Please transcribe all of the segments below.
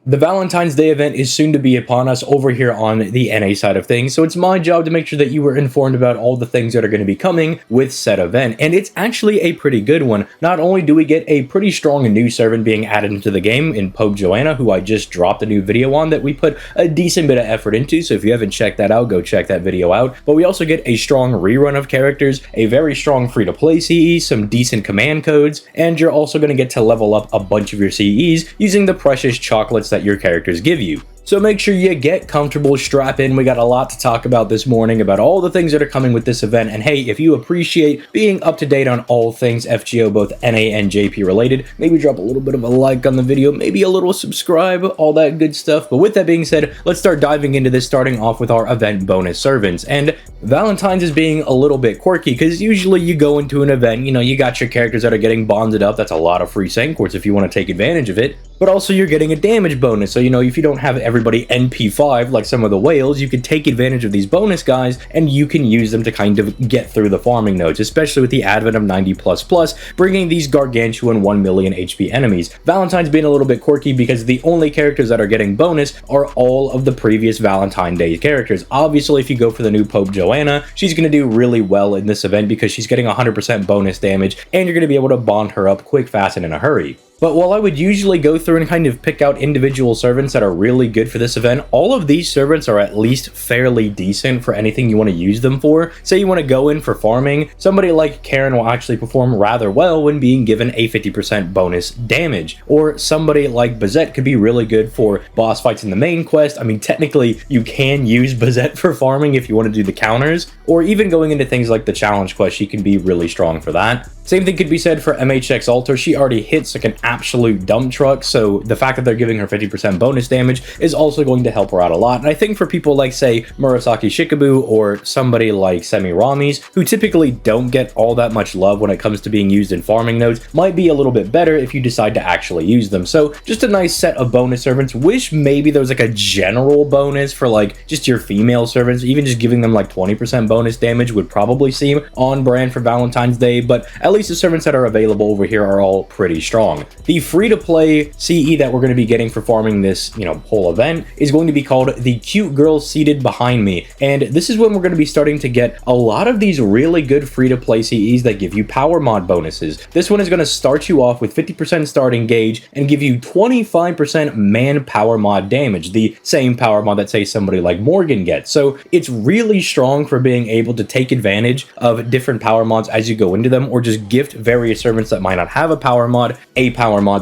The Valentine's Day event is soon to be upon us over here on the NA side of things, so it's my job to make sure that you were informed about all the things that are going to be coming with said event, and it's actually a pretty good one. Not only do we get a pretty strong new servant being added into the game in Pope Joanna, who I just dropped a new video on that we put a decent bit of effort into, so if you haven't checked that out, go check that video out, but we also get a strong rerun of characters, a very strong free-to-play CE, some decent command codes, and you're also going to get to level up a bunch of your CEs using the precious chocolates that your characters give you. So make sure you get comfortable, strap in. We got a lot to talk about this morning about all the things that are coming with this event. And hey, if you appreciate being up to date on all things FGO, both NA and JP related, maybe drop a little bit of a like on the video, maybe a little subscribe, all that good stuff. But with that being said, let's start diving into this, starting off with our event bonus servants. And Valentine's is being a little bit quirky because usually you go into an event, you got your characters that are getting bonded up. That's a lot of free Sancords if you want to take advantage of it. But also you're getting a damage bonus. So, if you don't have everybody NP5 like some of the whales, you can take advantage of these bonus guys and you can use them to kind of get through the farming nodes, especially with the advent of 90++, bringing these gargantuan 1 million HP enemies. Valentine's being a little bit quirky because the only characters that are getting bonus are all of the previous Valentine Day characters. Obviously, if you go for the new Pope Joanna, she's going to do really well in this event because she's getting 100% bonus damage and you're going to be able to bond her up quick, fast, and in a hurry. But while I would usually go through and kind of pick out individual servants that are really good for this event, all of these servants are at least fairly decent for anything you want to use them for. Say you want to go in for farming, somebody like Karen will actually perform rather well when being given a 50% bonus damage. Or somebody like Bazette could be really good for boss fights in the main quest. I mean, technically, you can use Bazette for farming if you want to do the counters. Or even going into things like the challenge quest, she can be really strong for that. Same thing could be said for MHX Alter. She already hits like an absolute dump truck, so the fact that they're giving her 50% bonus damage is also going to help her out a lot. And I think for people like, say, Murasaki Shikabu or somebody like Semiramis, who typically don't get all that much love when it comes to being used in farming nodes, might be a little bit better if you decide to actually use them. So just a nice set of bonus servants. Wish maybe there was like a general bonus for like just your female servants. Even just giving them like 20% bonus damage would probably seem on brand for Valentine's Day, but at least the servants that are available over here are all pretty strong. The free-to-play CE that we're going to be getting for farming this, whole event is going to be called the Cute Girl Seated Behind Me. And this is when we're going to be starting to get a lot of these really good free-to-play CEs that give you power mod bonuses. This one is going to start you off with 50% starting gauge and give you 25% manpower mod damage, the same power mod that, say, somebody like Morgan gets. So it's really strong for being able to take advantage of different power mods as you go into them, or just gift various servants that might not have a power mod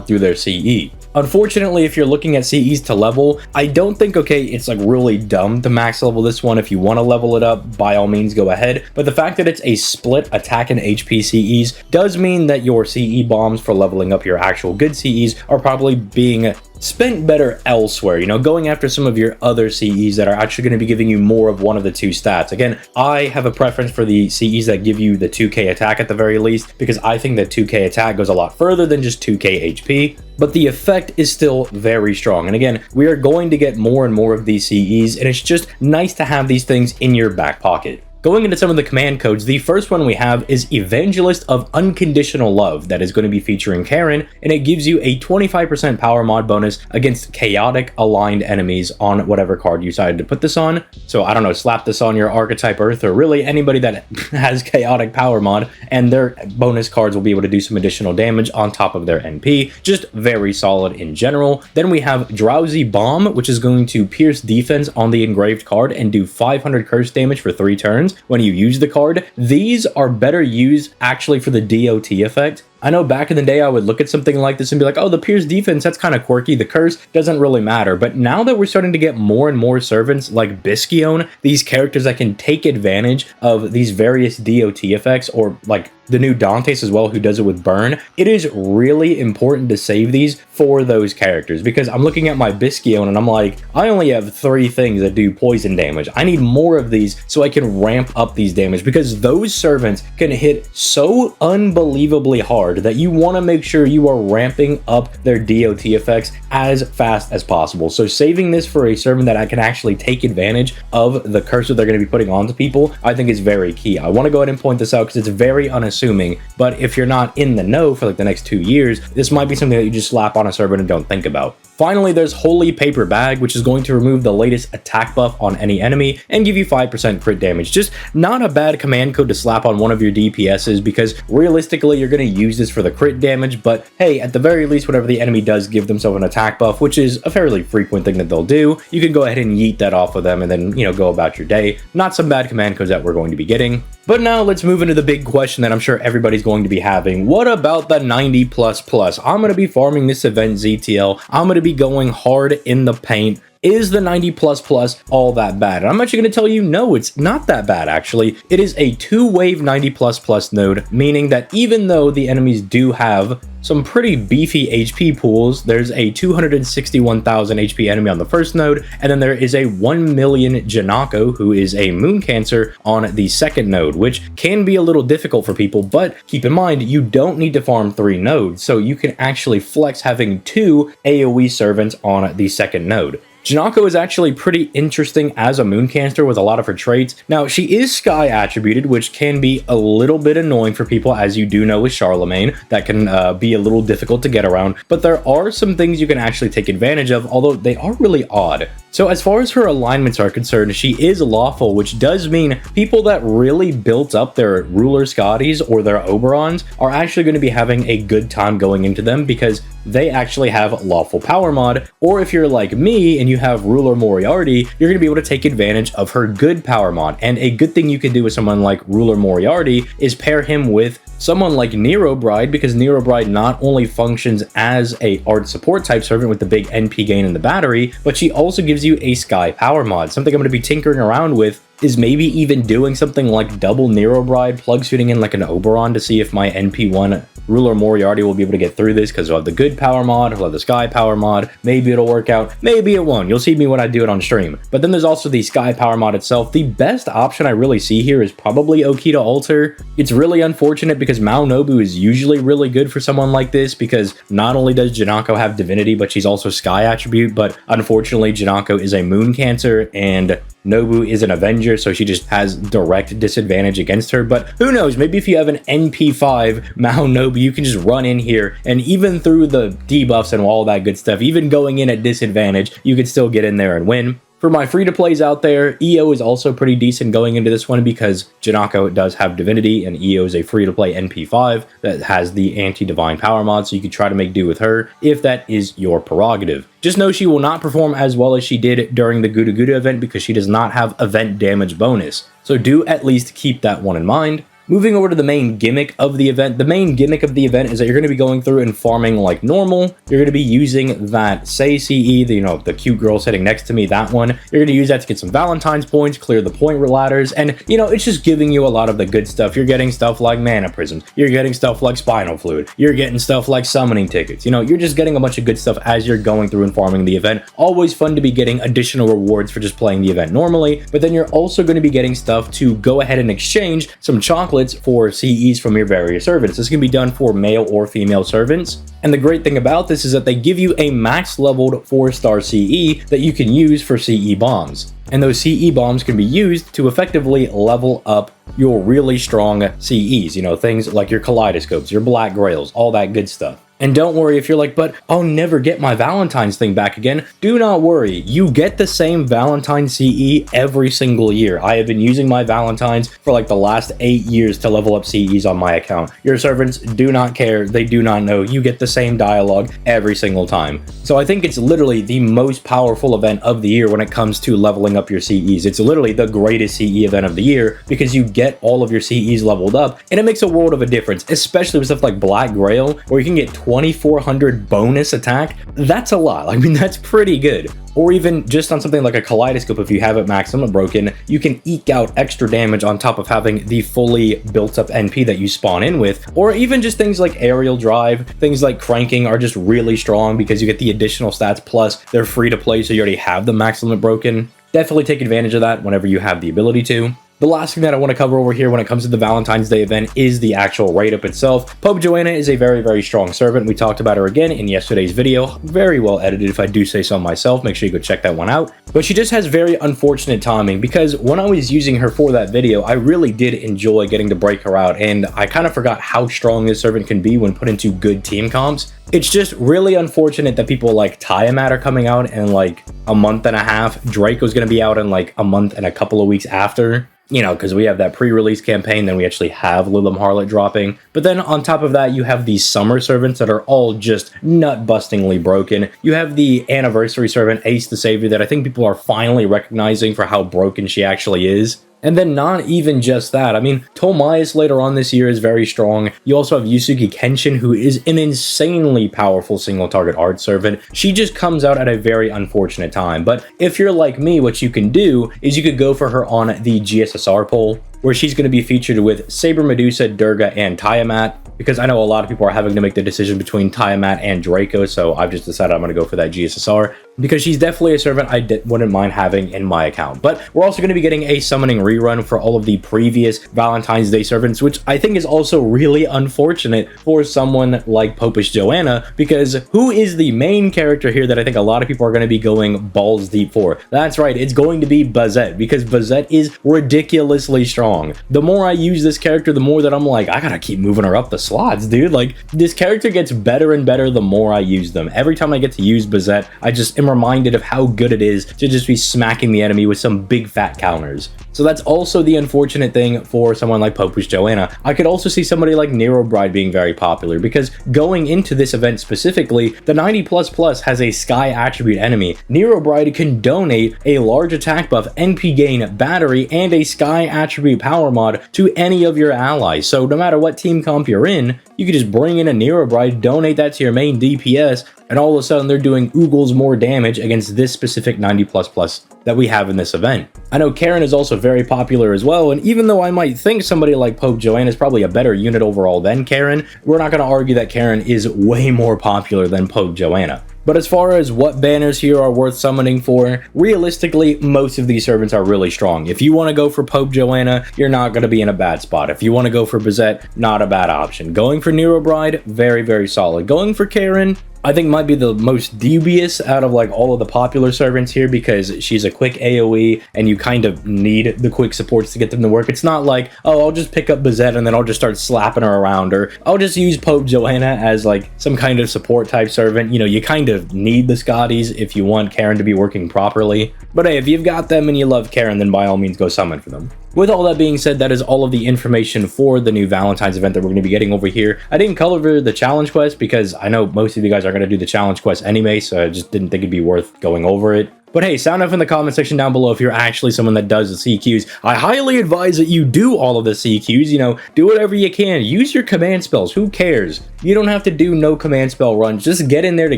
through their CE. Unfortunately, if you're looking at CEs to level, I don't think, it's like really dumb to max level this one. If you want to level it up, by all means go ahead. But the fact that it's a split attack and HP CEs does mean that your CE bombs for leveling up your actual good CEs are probably being spent better elsewhere, going after some of your other CEs that are actually going to be giving you more of one of the two stats. Again, I have a preference for the CEs that give you the 2k attack at the very least, because I think that 2k attack goes a lot further than just 2k HP, but the effect is still very strong. And again, we are going to get more and more of these CEs, and it's just nice to have these things in your back pocket. Going into some of the command codes, the first one we have is Evangelist of Unconditional Love. That is going to be featuring Karen, and it gives you a 25% power mod bonus against chaotic aligned enemies on whatever card you decided to put this on. So I don't know, slap this on your archetype Earth, or really anybody that has chaotic power mod, and their bonus cards will be able to do some additional damage on top of their NP. Just very solid in general. Then we have Drowsy Bomb, which is going to pierce defense on the engraved card and do 500 curse damage for 3 turns when you use the card. These are better used actually for the DOT effect. I know back in the day I would look at something like this and be like, oh, the Pierce defense, that's kind of quirky. The curse doesn't really matter. But now that we're starting to get more and more servants like Bisquion, these characters that can take advantage of these various DOT effects, or like the new Dantes as well, who does it with Burn, it is really important to save these for those characters, because I'm looking at my Bisquion and I'm like, I only have 3 things that do poison damage. I need more of these so I can ramp up these damage, because those servants can hit so unbelievably hard that you want to make sure you are ramping up their DOT effects as fast as possible. So saving this for a servant that I can actually take advantage of the curse that they're going to be putting onto people, I think is very key. I want to go ahead and point this out because it's very unassuming, but if you're not in the know for like the next 2 years, this might be something that you just slap on a servant and don't think about. Finally, there's Holy Paper Bag, which is going to remove the latest attack buff on any enemy and give you 5% crit damage. Just not a bad command code to slap on one of your DPSs, because realistically you're going to use this for the crit damage, but hey, at the very least, whenever the enemy does give themselves an attack buff, which is a fairly frequent thing that they'll do, you can go ahead and yeet that off of them and then, go about your day. Not some bad command codes that we're going to be getting. But now let's move into the big question that I'm sure everybody's going to be having. What about the 90++? I'm going to be farming this event, ZTL. I'm going to be going hard in the paint. Is the 90++ all that bad? And I'm actually going to tell you, no, it's not that bad, actually. It is a 2-wave 90++ node, meaning that even though the enemies do have some pretty beefy HP pools, there's a 261,000 HP enemy on the first node, and then there is a 1 million Janako, who is a Moon Cancer, on the second node, which can be a little difficult for people, but keep in mind, you don't need to farm 3 nodes, so you can actually flex having 2 AoE servants on the second node. Janako is actually pretty interesting as a Moon Cancer with a lot of her traits. Now, she is Sky attributed, which can be a little bit annoying for people, as you do know with Charlemagne. That can be a little difficult to get around, but there are some things you can actually take advantage of, although they are really odd. So as far as her alignments are concerned, she is lawful, which does mean people that really built up their Ruler Scotties or their Oberons are actually going to be having a good time going into them, because they actually have lawful power mod. Or if you're like me and you have Ruler Moriarty, you're going to be able to take advantage of her good power mod. And a good thing you can do with someone like Ruler Moriarty is pair him with someone like Nero Bride, because Nero Bride not only functions as a art support type servant with the big NP gain in the battery, but she also gives you a Sky power mod. Something I'm going to be tinkering around with is maybe even doing something like double Nero Bride, plug shooting in like an Oberon to see if my NP1 Ruler Moriarty will be able to get through this, because he'll have the good power mod, he'll have the Sky power mod. Maybe it'll work out, maybe it won't. You'll see me when I do it on stream. But then there's also the Sky power mod itself. The best option I really see here is probably Okita Alter. It's really unfortunate because Mao Nobu is usually really good for someone like this, because not only does Janako have divinity, but she's also Sky attribute, but unfortunately Janako is a Moon Cancer and Nobu is an Avenger, so she just has direct disadvantage against her. But who knows, maybe if you have an NP5 Mao Nobu, you can just run in here, and even through the debuffs and all that good stuff, even going in at disadvantage, you could still get in there and win. For my free-to-plays out there, EO is also pretty decent going into this one, because Janako does have Divinity, and EO is a free-to-play NP5 that has the anti-divine power mod, so you could try to make do with her if that is your prerogative. Just know she will not perform as well as she did during the Guda Guda event, because she does not have event damage bonus. So do at least keep that one in mind. Moving over to the main gimmick of the event. The main gimmick of the event is that you're going to be going through and farming like normal. You're going to be using that Say CE, the cute girl sitting next to me, that one. You're going to use that to get some Valentine's points, clear the point ladders, and it's just giving you a lot of the good stuff. You're getting stuff like mana prisms. You're getting stuff like spinal fluid. You're getting stuff like summoning tickets. You're just getting a bunch of good stuff as you're going through and farming the event. Always fun to be getting additional rewards for just playing the event normally, but then you're also going to be getting stuff to go ahead and exchange some chocolates for CEs from your various servants. This can be done for male or female servants. And the great thing about this is that they give you a max leveled 4-star CE that you can use for CE bombs. And those CE bombs can be used to effectively level up your really strong CEs, things like your kaleidoscopes, your black grails, all that good stuff. And don't worry if you're like, but I'll never get my Valentine's thing back again. Do not worry. You get the same Valentine CE every single year. I have been using my Valentines for like the last 8 years to level up CEs on my account. Your servants do not care. They do not know. You get the same dialogue every single time. So I think it's literally the most powerful event of the year when it comes to leveling up your CEs. It's literally the greatest CE event of the year, because you get all of your CEs leveled up, and it makes a world of a difference, especially with stuff like Black Grail, where you can get 2400 bonus attack. That's a lot. I mean, that's pretty good. Or even just on something like a kaleidoscope, if you have it maximum broken, you can eke out extra damage on top of having the fully built up NP that you spawn in with. Or even just things like aerial drive, things like cranking are just really strong because you get the additional stats, plus they're free to play, so you already have the maximum broken. Definitely take advantage of that whenever you have the ability to. The last thing that I want to cover over here when it comes to the Valentine's Day event is the actual write-up itself. Pope Joanna is a very, very strong servant. We talked about her again in yesterday's video. Very well edited, if I do say so myself. Make sure you go check that one out. But she just has very unfortunate timing, because when I was using her for that video, I really did enjoy getting to break her out, and I kind of forgot how strong this servant can be when put into good team comps. It's just really unfortunate that people like Tiamat are coming out in like a month and a half. Draco's going to be out in like a month and a couple of weeks after. You know, because we have that pre-release campaign, then we actually have Lilim Harlot dropping. But then on top of that, you have these summer servants that are all just nut-bustingly broken. You have the anniversary servant, Ace the Savior, that I think people are finally recognizing for how broken she actually is. And then not even just that. I mean, Tomias later on this year is very strong. You also have Yusuke Kenshin, who is an insanely powerful single-target art servant. She just comes out at a very unfortunate time. But if you're like me, what you can do is you could go for her on the GSSR poll, where she's going to be featured with Saber Medusa, Durga, and Tiamat, because I know a lot of people are having to make the decision between Tiamat and Draco, so I've just decided I'm going to go for that GSSR, because she's definitely a servant I wouldn't mind having in my account. But we're also going to be getting a summoning rerun for all of the previous Valentine's Day servants, which I think is also really unfortunate for someone like Popish Joanna, because who is the main character here that I think a lot of people are going to be going balls deep for? That's right, it's going to be Bazette, because Bazette is ridiculously strong. The more I use this character, the more that I'm like, I gotta keep moving her up the slots, dude. Like, this character gets better and better the more I use them. Every time I get to use Bazette, I just am reminded of how good it is to just be smacking the enemy with some big fat counters. So that's also the unfortunate thing for someone like Popish Joanna. I could also see somebody like Nero Bride being very popular, because going into this event specifically, the 90++ has a Sky attribute enemy. Nero Bride can donate a large attack buff, NP gain, battery, and a Sky attribute power mod to any of your allies. So no matter what team comp you're in, you could just bring in a Nero Bride, donate that to your main DPS, and all of a sudden they're doing oogles more damage against this specific 90++ that we have in this event. I know Karen is also very popular as well, and even though I might think somebody like Pope Joanna is probably a better unit overall than Karen, we're not going to argue that Karen is way more popular than Pope Joanna. But as far as what banners here are worth summoning for, realistically, most of these servants are really strong. If you want to go for Pope Joanna, you're not going to be in a bad spot. If you want to go for Bazette, not a bad option. Going for Nero Bride, very, very solid. Going for Karen, I think might be the most dubious out of like all of the popular servants here, because she's a quick AoE and you kind of need the quick supports to get them to work. It's not like, oh, I'll just pick up Bazette and then I'll just start slapping her around, or I'll just use Pope Joanna as like some kind of support type servant. You know, you kind of need the Scotties if you want Karen to be working properly. But hey, if you've got them and you love Karen, then by all means go summon for them. With all that being said, that is all of the information for the new Valentine's event that we're going to be getting over here. I didn't cover the challenge quest because I know most of you guys are going to do the challenge quest anyway, so I just didn't think it'd be worth going over it. But hey, sound off in the comment section down below if you're actually someone that does the CQs. I highly advise that you do all of the CQs, you know, do whatever you can. Use your command spells, who cares? You don't have to do no command spell runs, just get in there to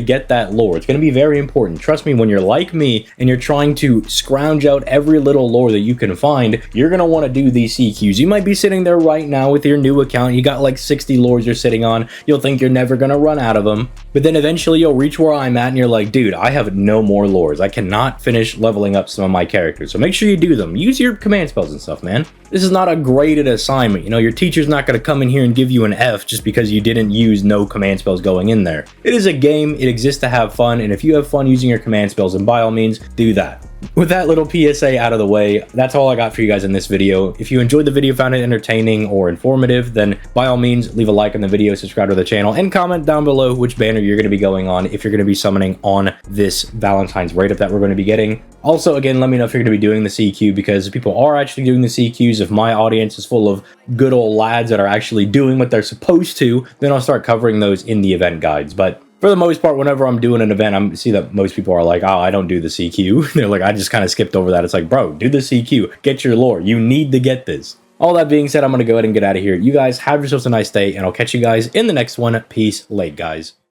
get that lore. It's going to be very important. Trust me, when you're like me and you're trying to scrounge out every little lore that you can find, you're going to want to do these CQs. You might be sitting there right now with your new account, you got like 60 lores you're sitting on, you'll think you're never going to run out of them, but then eventually you'll reach where I'm at and you're like, dude, I have no more lores. I cannot finish leveling up some of my characters. So make sure you do them. Use your command spells and stuff, man. This is not a graded assignment. You know, your teacher's not going to come in here and give you an F just because you didn't use no command spells going in there. It is a game. It exists to have fun. And if you have fun using your command spells, then by all means, do that. With that little PSA out of the way, that's all I got for you guys in this video. If you enjoyed the video, found it entertaining or informative, then by all means, leave a like on the video, subscribe to the channel, and comment down below which banner you're going to be going on if you're going to be summoning on this Valentine's write-up that we're going to be getting. Also, again, let me know if you're going to be doing the CQ, because if people are actually doing the CQs, if my audience is full of good old lads that are actually doing what they're supposed to, then I'll start covering those in the event guides. But for the most part, whenever I'm doing an event, I see that most people are like, oh, I don't do the CQ. They're like, I just kind of skipped over that. It's like, bro, do the CQ. Get your lore. You need to get this. All that being said, I'm going to go ahead and get out of here. You guys have yourselves a nice day, and I'll catch you guys in the next one. Peace late, guys.